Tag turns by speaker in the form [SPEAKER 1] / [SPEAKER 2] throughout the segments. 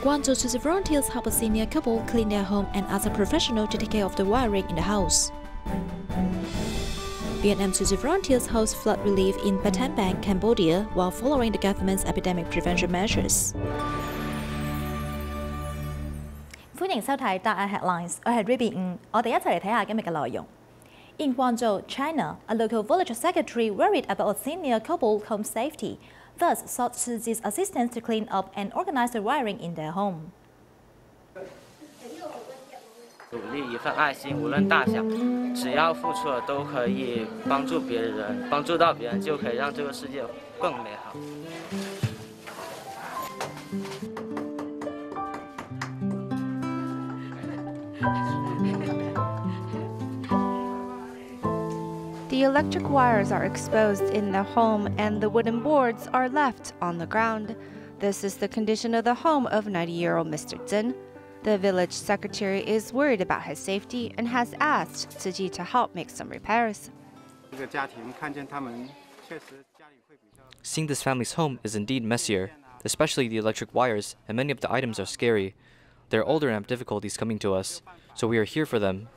[SPEAKER 1] Guangzhou Tzu Chi volunteers help a senior couple clean their home and ask a professional to take care of the wiring in the house. Vietnam Tzu Chi volunteers host flood relief in Battambang, Cambodia, while following the government's epidemic prevention measures.
[SPEAKER 2] 歡迎收睇《大亞 Headlines》，我係 Ruby 吳，我哋一齊嚟睇下今日嘅內容。In Guangzhou, China, a local village secretary worried about a senior couple's home safety, thus sought Tzu Chi's assistance to clean up and organize the wiring in their home.
[SPEAKER 3] 努力一份爱心，无论大小，只要付出了都可以帮助别人，帮助到别人就可以让这个世界更美好。
[SPEAKER 4] The electric wires are exposed in the home and the wooden boards are left on the ground. This is the condition of the home of 90-year-old Mr. Zhen. The village secretary is worried about his safety and has asked Tzu Chi to help make some repairs.
[SPEAKER 5] Seeing this family's home is indeed messier, especially the electric wires, and many of the items are scary. They're older and have difficulties coming to us, so we are here for them.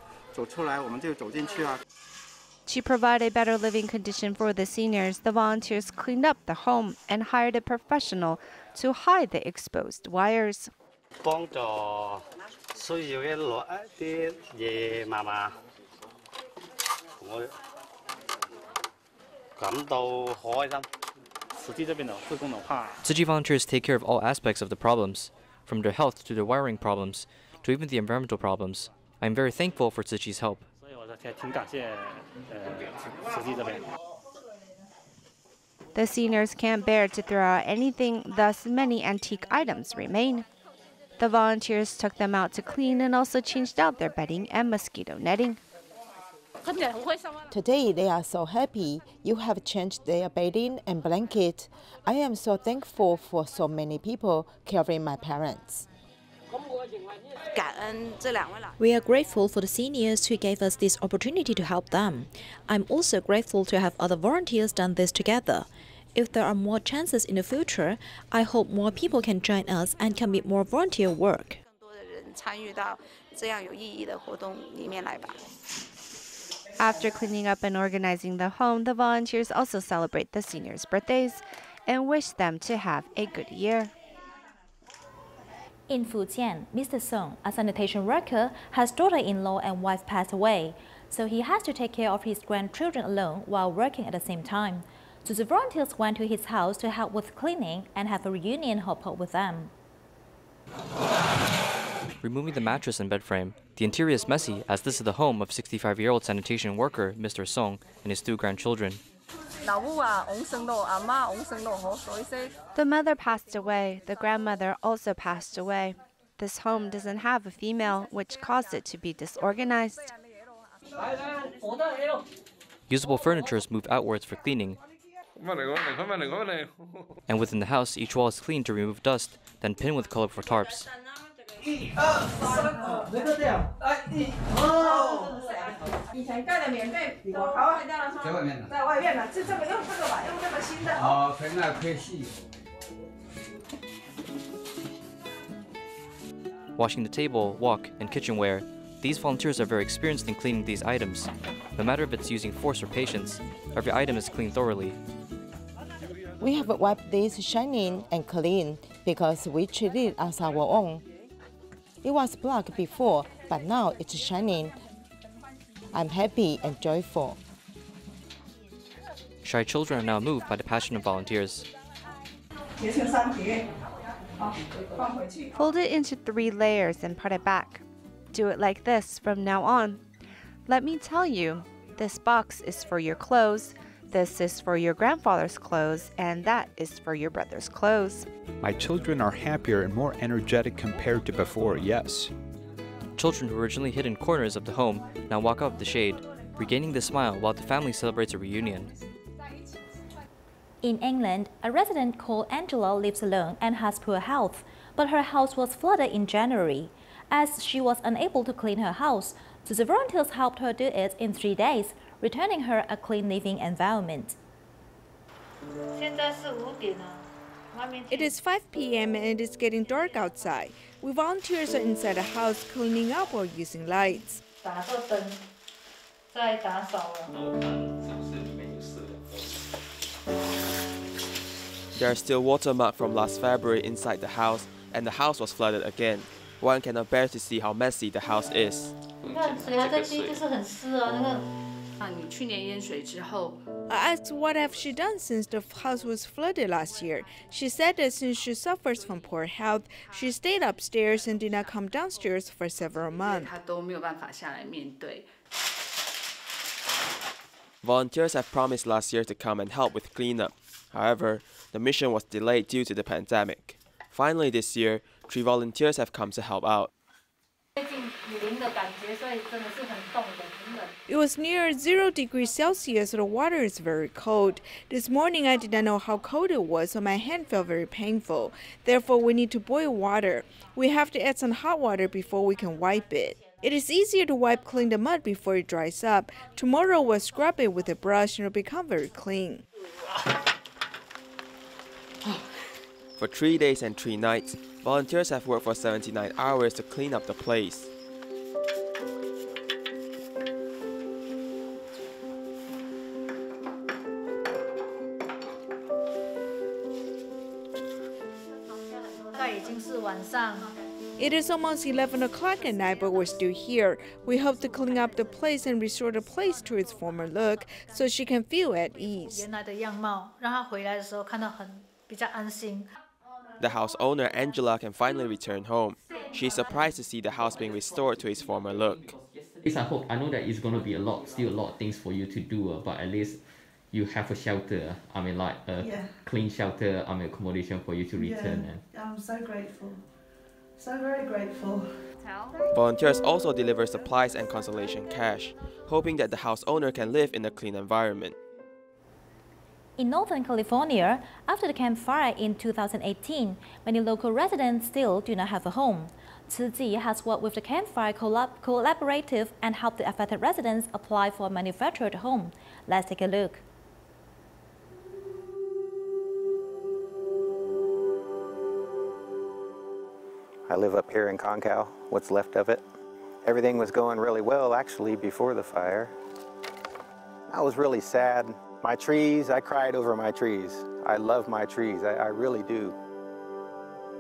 [SPEAKER 4] To provide a better living condition for the seniors, the volunteers cleaned up the home and hired a professional to hide the exposed wires.
[SPEAKER 5] Tzu Chi volunteers take care of all aspects of the problems, from their health to their wiring problems, to even the environmental problems. I am very thankful for Tzu Chi's help.
[SPEAKER 4] The seniors can't bear to throw out anything, thus many antique items remain. The volunteers took them out to clean and also changed out their bedding and mosquito netting.
[SPEAKER 6] Today they are so happy. You have changed their bedding and blanket. I am so thankful for so many people caring my parents.
[SPEAKER 1] We are grateful for the seniors who gave us this opportunity to help them. I'm also grateful to have other volunteers done this together. If there are more chances in the future, I hope more people can join us and commit more volunteer work.
[SPEAKER 4] After cleaning up and organizing the home, the volunteers also celebrate the seniors' birthdays and wish them to have a good year.
[SPEAKER 2] In Fujian, Mr. Song, a sanitation worker, has daughter-in-law and wife passed away, so he has to take care of his grandchildren alone while working at the same time. So the volunteers went to his house to help with cleaning and have a reunion hop up with them.
[SPEAKER 5] Removing the mattress and bed frame, the interior is messy as this is the home of 65-year-old sanitation worker Mr. Song and his 2 grandchildren.
[SPEAKER 4] The mother passed away. The grandmother also passed away. This home doesn't have a female, which caused it to be disorganized.
[SPEAKER 5] Usable furniture is moved outwards for cleaning. And within the house, each wall is cleaned to remove dust, then pinned with colorful tarps. Washing the table, wok, and kitchenware, these volunteers are very experienced in cleaning these items. No matter if it's using force or patience, every item is cleaned thoroughly.
[SPEAKER 6] We have wiped this shining and clean because we treat it as our own. It was black before, but now it's shining. I'm happy and joyful.
[SPEAKER 5] Shy children are now moved by the passion of volunteers.
[SPEAKER 4] Fold it into 3 layers and put it back. Do it like this from now on. Let me tell you, this box is for your clothes, this is for your grandfather's clothes, and that is for your brother's clothes.
[SPEAKER 7] My children are happier and more energetic compared to before, yes.
[SPEAKER 5] Children who originally hid in corners of the home now walk out of the shade, regaining the smile while the family celebrates a reunion.
[SPEAKER 2] In England, a resident called Angela lives alone and has poor health, but her house was flooded in January. As she was unable to clean her house, so the volunteers helped her do it in 3 days, returning her a clean living environment.
[SPEAKER 8] It is 5 p.m. and it is getting dark outside. We volunteers are inside the house cleaning up or using lights.
[SPEAKER 9] There are still water marks from last February inside the house, and the house was flooded again. One cannot bear to see how messy the house is.
[SPEAKER 8] I asked what have she done since the house was flooded last year. She said that since she suffers from poor health, she stayed upstairs and did not come downstairs for several months.
[SPEAKER 9] Volunteers have promised last year to come and help with cleanup. However, the mission was delayed due to the pandemic. Finally this year, 3 volunteers have come to help out.
[SPEAKER 8] It was near 0 degrees Celsius, so the water is very cold. This morning I did not know how cold it was, so my hand felt very painful. Therefore, we need to boil water. We have to add some hot water before we can wipe it. It is easier to wipe clean the mud before it dries up. Tomorrow we'll scrub it with a brush and it will become very clean.
[SPEAKER 9] For 3 days and 3 nights, volunteers have worked for 79 hours to clean up the place.
[SPEAKER 8] It is almost 11 o'clock at night, but we're still here. We hope to clean up the place and restore the place to its former look so she can feel at ease.
[SPEAKER 9] The house owner, Angela, can finally return home. She's surprised to see the house being restored to its former look.
[SPEAKER 10] I know that it's going to be still a lot of things for you to do, but at least you have a shelter. I mean, like clean shelter, accommodation for you to return.
[SPEAKER 11] I'm so grateful. So very grateful.
[SPEAKER 9] Volunteers also deliver supplies and consolation cash, hoping that the house owner can live in a clean environment.
[SPEAKER 2] In Northern California, after the campfire in 2018, many local residents still do not have a home. Tzu Chi has worked with the campfire collaborative and helped the affected residents apply for a manufactured home. Let's take a look.
[SPEAKER 12] I live up here in Guangzhou, what's left of it. Everything was going really well actually before the fire. I was really sad. My trees, I cried over my trees. I love my trees, I really do.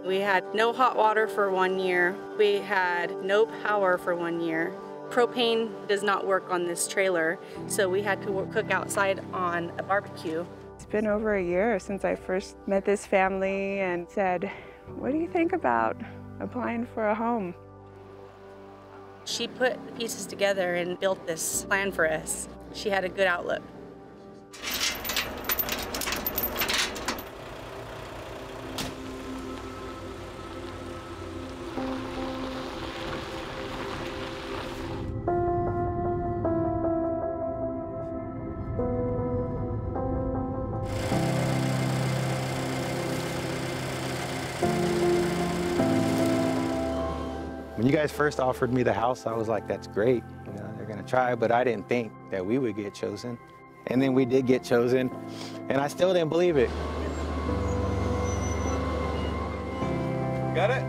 [SPEAKER 13] We had no hot water for 1 year. We had no power for 1 year. Propane does not work on this trailer, so we had to cook outside on a barbecue.
[SPEAKER 14] It's been over a year since I first met this family and said, what do you think about applying for a home?
[SPEAKER 13] She put the pieces together and built this plan for us. She had a good outlook.
[SPEAKER 12] When you guys first offered me the house, I was like, that's great. You know, they're gonna try, but I didn't think that we would get chosen. And then we did get chosen, and I still didn't believe it.
[SPEAKER 9] Got it?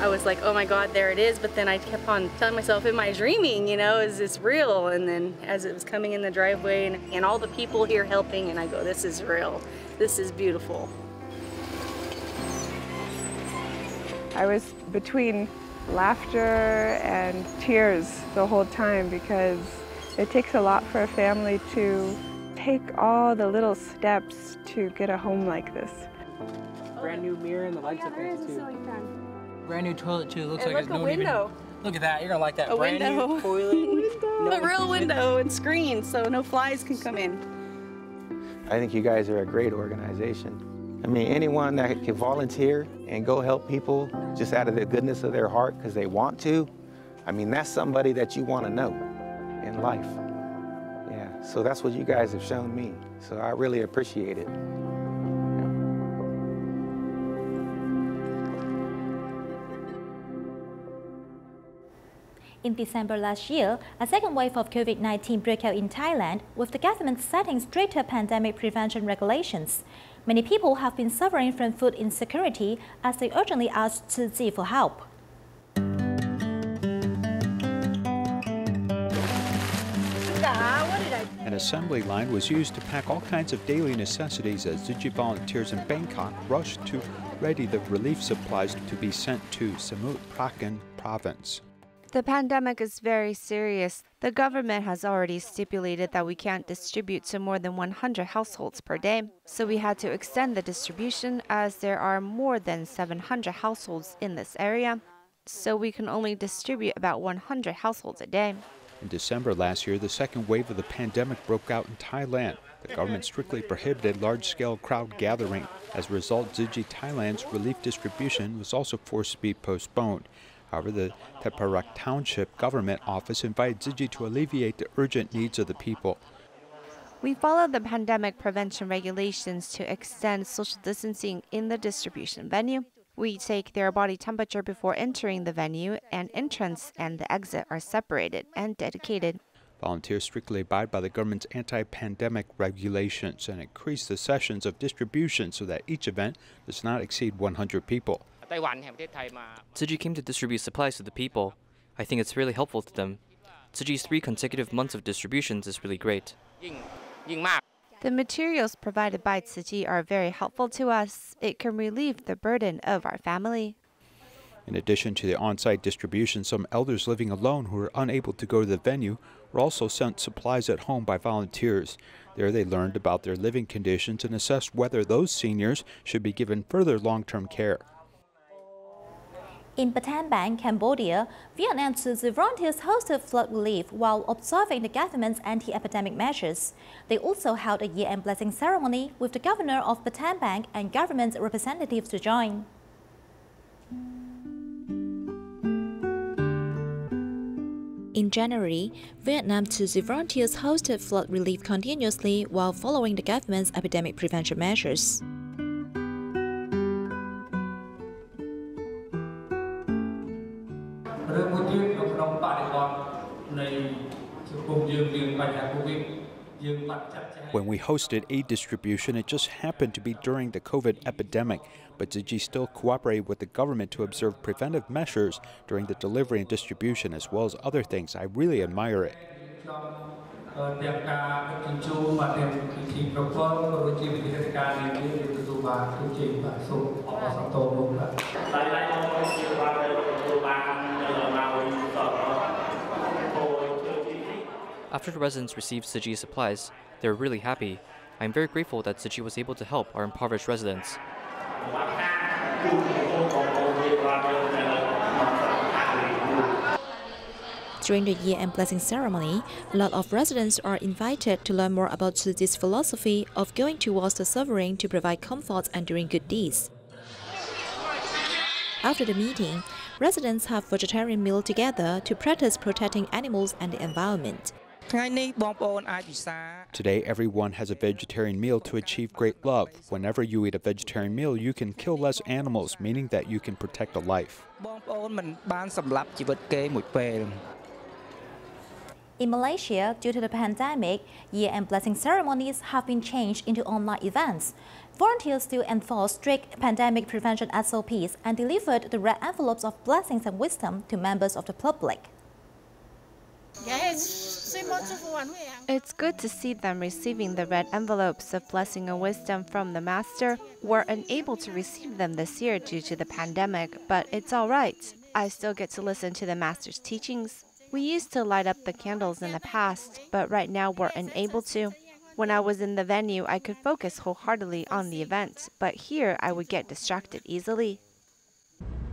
[SPEAKER 13] I was like, oh my God, there it is. But then I kept on telling myself, am I dreaming? You know, is this real? And then as it was coming in the driveway and all the people here helping, and I go, this is real. This is beautiful.
[SPEAKER 14] I was between laughter and tears the whole time because it takes a lot for a family to take all the little steps to get a home like this.
[SPEAKER 15] Brand new mirror and the lights up there too. Brand new toilet too. Looks like
[SPEAKER 13] look,
[SPEAKER 15] it's
[SPEAKER 13] a
[SPEAKER 15] no
[SPEAKER 13] window.
[SPEAKER 15] Look at that. You're gonna like that.
[SPEAKER 13] A
[SPEAKER 15] Brand
[SPEAKER 13] window.
[SPEAKER 15] new toilet.
[SPEAKER 13] A real window and screen so no flies can come in.
[SPEAKER 12] I think you guys are a great organization. I mean, anyone that can volunteer and go help people just out of the goodness of their heart because they want to, I mean, that's somebody that you want to know in life. Yeah, so that's what you guys have shown me. So I really appreciate it.
[SPEAKER 2] In December last year, a second wave of COVID-19 broke out in Thailand, with the government setting stricter pandemic prevention regulations. Many people have been suffering from food insecurity as they urgently asked Tzu Chi for help.
[SPEAKER 7] An assembly line was used to pack all kinds of daily necessities as Tzu Chi volunteers in Bangkok rushed to ready the relief supplies to be sent to Samut Prakan province.
[SPEAKER 4] The pandemic is very serious. The government has already stipulated that we can't distribute to more than 100 households per day. So we had to extend the distribution as there are more than 700 households in this area. So we can only distribute about 100 households a day.
[SPEAKER 7] In December last year, the second wave of the pandemic broke out in Thailand. The government strictly prohibited large-scale crowd gathering. As a result, Tzu Chi Thailand's relief distribution was also forced to be postponed. However, the Teparak Township Government Office invited Tzu Chi to alleviate the urgent needs of the people.
[SPEAKER 4] We follow the pandemic prevention regulations to extend social distancing in the distribution venue. We take their body temperature before entering the venue, and entrance and the exit are separated and dedicated.
[SPEAKER 7] Volunteers strictly abide by the government's anti-pandemic regulations and increase the sessions of distribution so that each event does not exceed 100 people.
[SPEAKER 5] Tzu Chi came to distribute supplies to the people. I think it's really helpful to them. Tzu Chi's 3 consecutive months of distributions is really great.
[SPEAKER 4] The materials provided by Tzu Chi are very helpful to us. It can relieve the burden of our family.
[SPEAKER 7] In addition to the on-site distribution, some elders living alone who were unable to go to the venue were also sent supplies at home by volunteers. There they learned about their living conditions and assessed whether those seniors should be given further long-term care.
[SPEAKER 2] In Battambang, Cambodia, Vietnam Tzu Chi volunteers hosted flood relief while observing the government's anti-epidemic measures. They also held a year-end blessing ceremony with the governor of Battambang and government representatives to join.
[SPEAKER 1] In January, Vietnam Tzu Chi volunteers hosted flood relief continuously while following the government's epidemic prevention measures.
[SPEAKER 7] When we hosted aid distribution, it just happened to be during the COVID epidemic, but Tzu Chi still cooperated with the government to observe preventive measures during the delivery and distribution, as well as other things. I really admire it.
[SPEAKER 5] After the residents received Tzu Chi's supplies, they were really happy. I am very grateful that Tzu Chi was able to help our impoverished residents.
[SPEAKER 1] During the year-end blessing ceremony, a lot of residents are invited to learn more about Tzu Chi's philosophy of going towards the suffering to provide comfort and doing good deeds. After the meeting, residents have vegetarian meal together to practice protecting animals and the environment.
[SPEAKER 7] Today, everyone has a vegetarian meal to achieve great love. Whenever you eat a vegetarian meal, you can kill less animals, meaning that you can protect a life.
[SPEAKER 2] In Malaysia, due to the pandemic, year-end blessing ceremonies have been changed into online events. Volunteers still enforce strict pandemic prevention SOPs and delivered the red envelopes of blessings and wisdom to members of the public.
[SPEAKER 4] It's good to see them receiving the red envelopes of blessing and wisdom from the Master. We're unable to receive them this year due to the pandemic, but it's all right. I still get to listen to the Master's teachings. We used to light up the candles in the past, but right now we're unable to. When I was in the venue, I could focus wholeheartedly on the event, but here I would get distracted easily.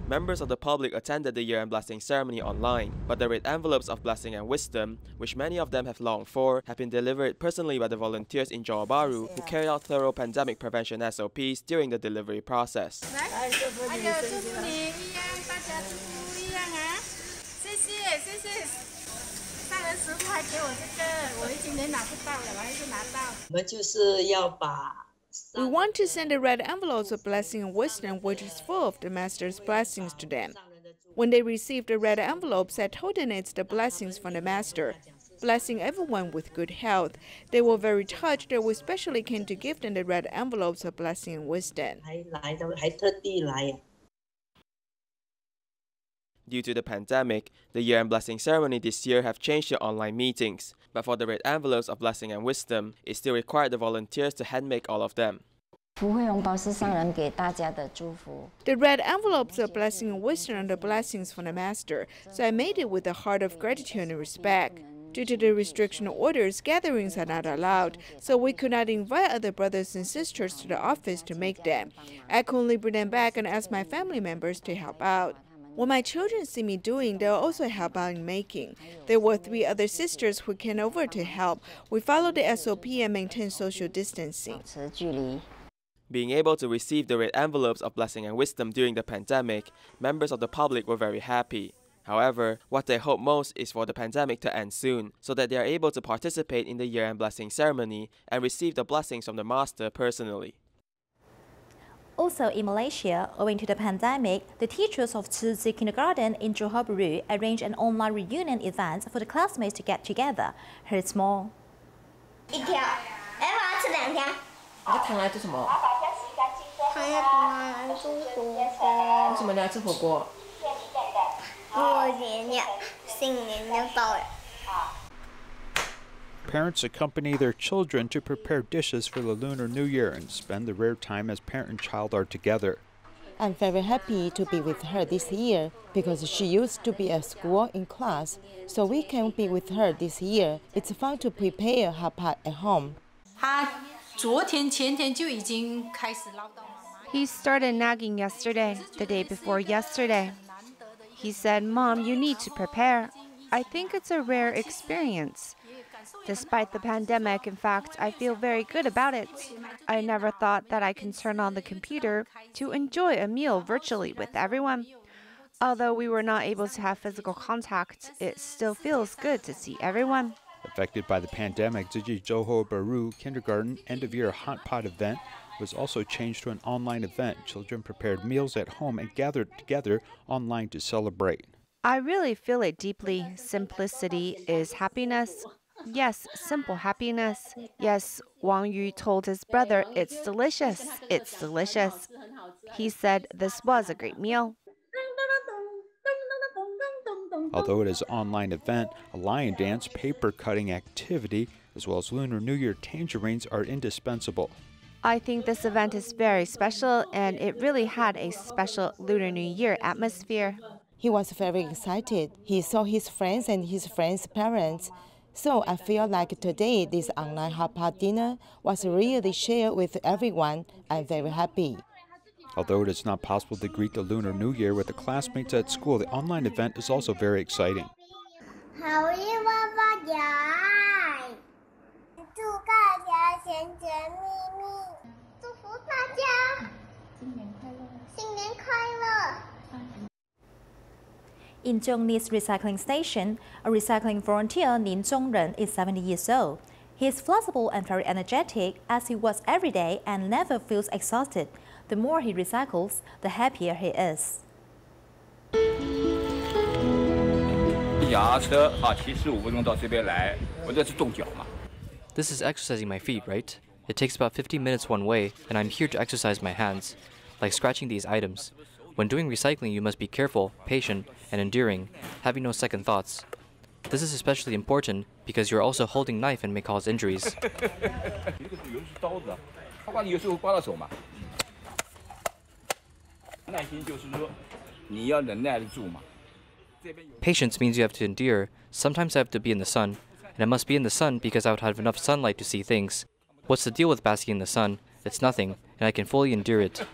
[SPEAKER 9] Members of the public attended the year-end blessing ceremony online, but the red envelopes of blessing and wisdom, which many of them have longed for, have been delivered personally by the volunteers in Johor Bahru who carried out thorough pandemic prevention SOPs during the delivery process.
[SPEAKER 8] We want to send the red envelopes of blessing and wisdom, which is full of the Master's blessings to them. When they received the red envelopes, I told them it's the blessings from the Master, blessing everyone with good health. They were very touched that we especially came to give them the red envelopes of blessing and wisdom.
[SPEAKER 9] Due to the pandemic, the year-end blessing ceremony this year have changed to online meetings. But for the red envelopes of blessing and wisdom, it still required the volunteers to handmake all of them.
[SPEAKER 8] The red envelopes of blessing and wisdom are the blessings from the Master, so I made it with a heart of gratitude and respect. Due to the restriction orders, gatherings are not allowed, so we could not invite other brothers and sisters to the office to make them. I could only bring them back and ask my family members to help out. What my children see me doing, they'll also help out in making. There were 3 other sisters who came over to help. We followed the SOP and maintained social distancing.
[SPEAKER 9] Being able to receive the red envelopes of blessing and wisdom during the pandemic, members of the public were very happy. However, what they hope most is for the pandemic to end soon, so that they are able to participate in the year-end blessing ceremony and receive the blessings from the Master personally.
[SPEAKER 2] Also in Malaysia, owing to the pandemic, the teachers of Tzu Chi Kindergarten in Johor Bahru arranged an online reunion event for the classmates to get together. Here's more.
[SPEAKER 16] 一条，哎，我要吃2条。
[SPEAKER 17] 你糖来做什么？
[SPEAKER 16] 糖要拿来做火锅。
[SPEAKER 17] 为什么你要吃火锅？
[SPEAKER 16] 过年了，新年要到了。
[SPEAKER 7] Parents accompany their children to prepare dishes for the Lunar New Year and spend the rare time as parent and child are together.
[SPEAKER 6] I'm very happy to be with her this year because she used to be at school in class, so we can be with her this year. It's fun to prepare her part at home.
[SPEAKER 4] He started nagging yesterday, the day before yesterday. He said, "Mom, you need to prepare." I think it's a rare experience. Despite the pandemic, in fact, I feel very good about it. I never thought that I can turn on the computer to enjoy a meal virtually with everyone. Although we were not able to have physical contact, it still feels good to see everyone.
[SPEAKER 7] Affected by the pandemic, Tzu Chi Johor Bahru Kindergarten end-of-year hot pot event was also changed to an online event. Children prepared meals at home and gathered together online to celebrate.
[SPEAKER 4] I really feel it deeply. Simplicity is happiness. Yes, simple happiness. Yes, Wang Yu told his brother, "It's delicious. It's delicious." He said this was a great meal.
[SPEAKER 7] Although it is an online event, a lion dance, paper cutting activity, as well as Lunar New Year tangerines are indispensable.
[SPEAKER 4] I think this event is very special, and it really had a special Lunar New Year atmosphere.
[SPEAKER 6] He was very excited. He saw his friends and his friends' parents. So I feel like today this online hot pot dinner was really shared with everyone. I'm very happy.
[SPEAKER 7] Although it is not possible to greet the Lunar New Year with the classmates at school, the online event is also very exciting.
[SPEAKER 2] In Zhongni's recycling station, a recycling volunteer named Zhongren is 70 years old. He is flexible and very energetic as he works every day and never feels exhausted. The more he recycles, the happier he is.
[SPEAKER 5] This is exercising my feet, right? It takes about 15 minutes one way, and I'm here to exercise my hands, like scratching these items. When doing recycling, you must be careful, patient, and enduring, having no second thoughts. This is especially important because you're also holding a knife and may cause injuries. Patience means you have to endure. Sometimes I have to be in the sun, and I must be in the sun because I would have enough sunlight to see things. What's the deal with basking in the sun? It's nothing, and I can fully endure it.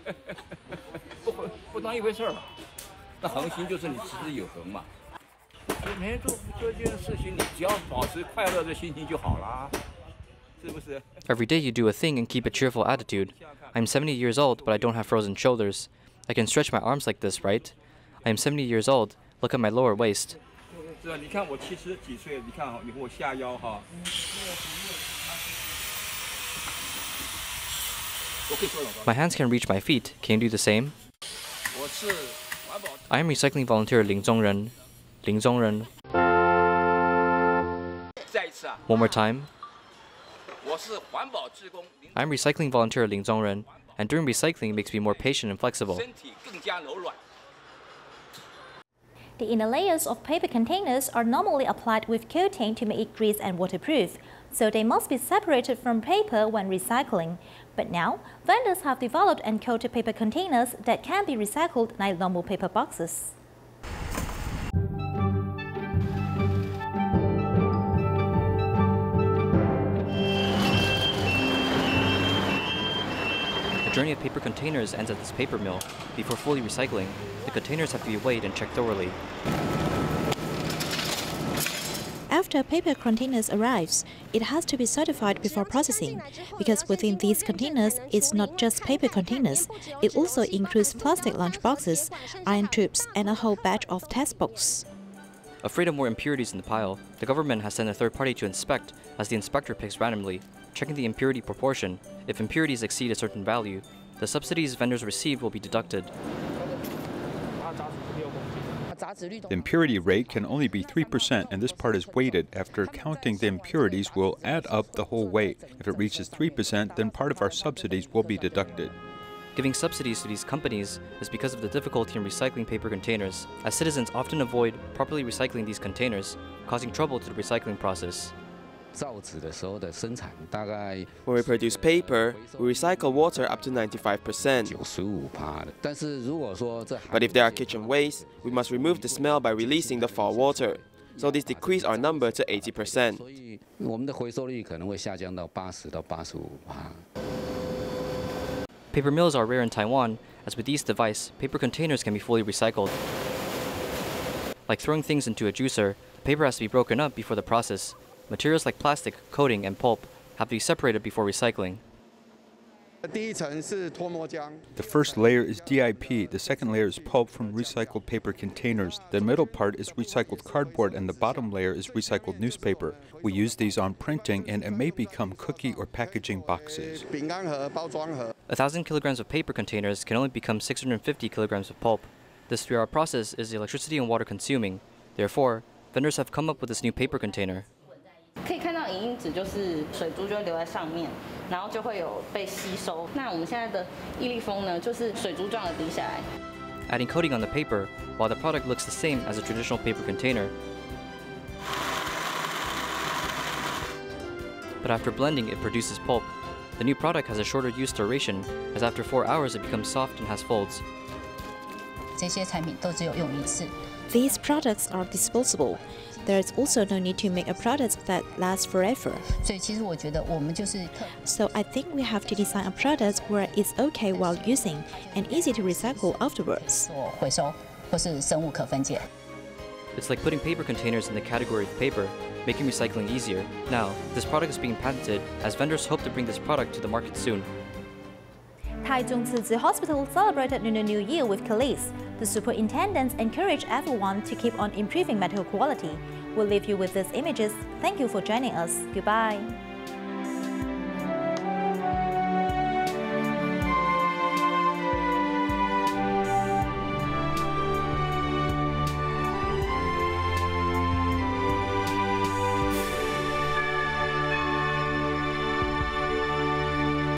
[SPEAKER 5] Every day you do a thing and keep a cheerful attitude. I'm 70 years old, but I don't have frozen shoulders. I can stretch my arms like this, right? I am 70 years old. Look at my lower waist. My hands can reach my feet. Can you do the same? I am recycling volunteer Ling Zhongren. Ling Zhongren. One more time. I am recycling volunteer Ling Zhongren, and doing recycling makes me more patient and flexible.
[SPEAKER 2] The inner layers of paper containers are normally applied with coating to make it grease and waterproof, so they must be separated from paper when recycling. But now, vendors have developed and coated paper containers that can be recycled like normal paper boxes.
[SPEAKER 5] The journey of paper containers ends at this paper mill. Before fully recycling, the containers have to be weighed and checked thoroughly.
[SPEAKER 1] After paper containers arrives, it has to be certified before processing, because within these containers, it's not just paper containers. It also includes plastic lunch boxes, iron tubes, and a whole batch of test books.
[SPEAKER 5] Afraid of more impurities in the pile, the government has sent a third party to inspect, as the inspector picks randomly, checking the impurity proportion. If impurities exceed a certain value, the subsidies vendors receive will be deducted.
[SPEAKER 7] The impurity rate can only be 3%, and this part is weighted. After counting the impurities, we'll add up the whole weight. If it reaches 3%, then part of our subsidies will be deducted.
[SPEAKER 5] Giving subsidies to these companies is because of the difficulty in recycling paper containers, as citizens often avoid properly recycling these containers, causing trouble to the recycling process.
[SPEAKER 9] When we produce paper, we recycle water up to 95%. But if there are kitchen waste, we must remove the smell by releasing the fall water. So this decreases our number to 80%.
[SPEAKER 5] Paper mills are rare in Taiwan, as with these devices, paper containers can be fully recycled. Like throwing things into a juicer, the paper has to be broken up before the process. Materials like plastic, coating, and pulp have to be separated before recycling.
[SPEAKER 7] The first layer is DIP, the second layer is pulp from recycled paper containers, the middle part is recycled cardboard, and the bottom layer is recycled newspaper. We use these on printing, and it may become cookie or packaging boxes.
[SPEAKER 5] 1,000 kilograms of paper containers can only become 650 kilograms of pulp. This 3-hour process is electricity and water consuming. Therefore, vendors have come up with this new paper container.
[SPEAKER 13] 可以看到影印纸就是水珠就会留在上面，然后就会有被吸收。那我们现在的毅力封呢，就是水珠状的滴下来。
[SPEAKER 5] Adding coating on the paper, while the product looks the same as a traditional paper container. But after blending, it produces pulp. The new product has a shorter use duration, as after 4 hours it becomes soft and has folds.
[SPEAKER 18] 这些产品都只有用一次。
[SPEAKER 1] These products are disposable. There is also no need to make a product that lasts forever.
[SPEAKER 18] 所以其实我觉得我们就是。
[SPEAKER 1] So I think we have to design a product where it's okay while using and easy to recycle afterwards.
[SPEAKER 18] 做回收或是生物可分解。
[SPEAKER 5] It's like putting paper containers in the category of paper, making recycling easier. Now, this product is being patented, as vendors hope to bring this product to the market soon.
[SPEAKER 2] Taichung Tzu Chi Hospital celebrated Lunar New Year with colleagues. The superintendents encourage everyone to keep on improving medical quality. We'll leave you with these images. Thank you for joining us. Goodbye.